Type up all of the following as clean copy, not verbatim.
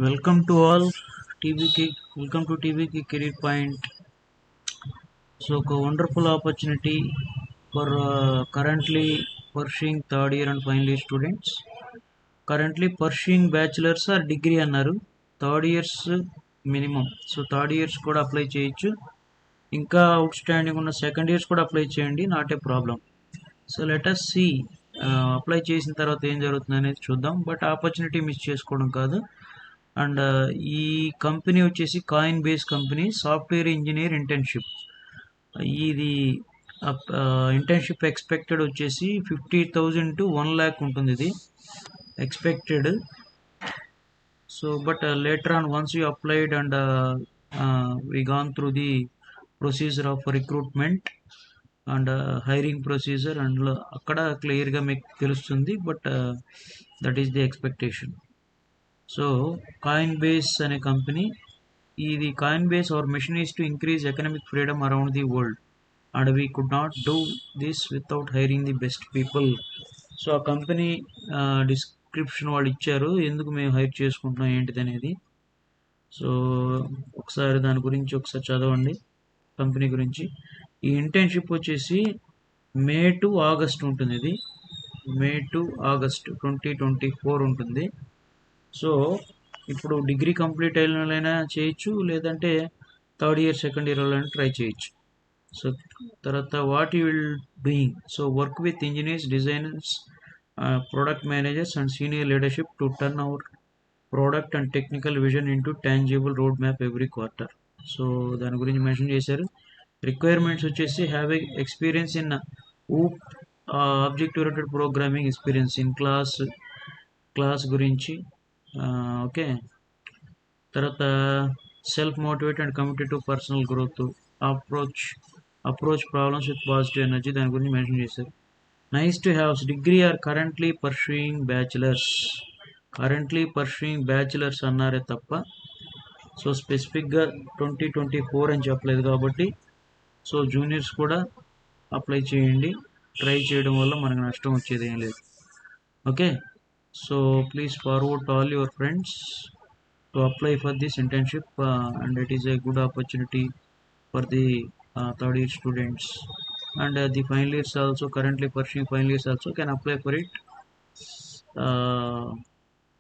Welcome to all TVK. Welcome to TVK Career Point. So, a wonderful opportunity for currently pursuing third year and final year students. Currently pursuing bachelor's or degree అన్నారు third years minimum. So third years కూడా apply చేయొచ్చు. ఇంకా outstanding ఉన్న second years కూడా apply చేయండి, not a problem. So let us see apply చేసిన తర్వాత ఏం జరుగుతుంది అనేది చూద్దాం. బట్ ఆపర్చునిటీ మిస్ చేసుకోవడం కాదు. అండ్ ఈ కంపెనీ వచ్చేసి coin base company, software engineer internship. ఇది ఇంటర్న్షిప్ ఎక్స్పెక్టెడ్ వచ్చేసి 50,000 to 1 lakh ఉంటుంది ఇది expected. So but later on once you applied and we gone through the procedure of recruitment and hiring procedure and అక్కడ క్లియర్గా మీకు తెలుస్తుంది. But that is the expectation. So coin base అనే company, ఇది coin base hour machine is to increase economic freedom around the world and we could not do this without hiring the best people. So ఆ company description వాళ్ళు ఇచ్చారు, ఎందుకు మేము hire చేసుకుంటున్నాం ఏంటిది అనేది. సో ఒకసారి దాని గురించి ఒకసారి చదవండి, కంపెనీ గురించి. ఈ ఇంటర్న్షిప్ వచ్చేసి మే టు ఆగస్ట్ ఉంటుంది. ఇది మే టు ఆగస్ట్ 2024 ఉంటుంది. సో ఇప్పుడు డిగ్రీ కంప్లీట్ అయిన వాళ్ళైనా చేయొచ్చు, లేదంటే థర్డ్ ఇయర్ సెకండ్ ఇయర్ వాళ్ళైనా ట్రై చేయొచ్చు. సో తర్వాత what you will doing, so work with engineers, designers, product managers and senior leadership to turn our product and technical vision into tangible roadmap every quarter. So దాని గురించి mention చేశారు. Requirements వచ్చేసి having experience in OOP, object oriented programming experience in class గురించి. Okay, తర్వాత self motivate and committed to personal growth, approach problems with positive energy, దాని గురించి mention చేశారు. Nice to haves degree or currently pursuing bachelors అన్నారే తప్ప so స్పెసిఫిక్గా 2024 అని చెప్పలేదు కాబట్టి సో జూనియర్స్ కూడా అప్లై చేయండి. ట్రై చేయడం వల్ల మనకు నష్టం వచ్చేది ఏం లేదు. Okay, so please forward to all your friends to apply for this internship and it is a good opportunity for the third year students and the final years also currently pursuing final years also can apply for it.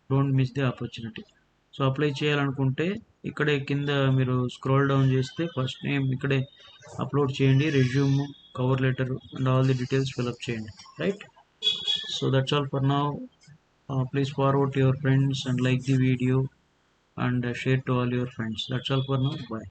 Don't miss the opportunity. So apply చేయాలనుకుంటే ఇక్కడే కింద మీరు scroll down చేస్తే first name ఇక్కడే upload చేయండి, resume, cover letter and all the details fill up చేయండి. Right, so that's all for now. Please forward to your friends and like the video and share to all your friends. That's all for now. Bye.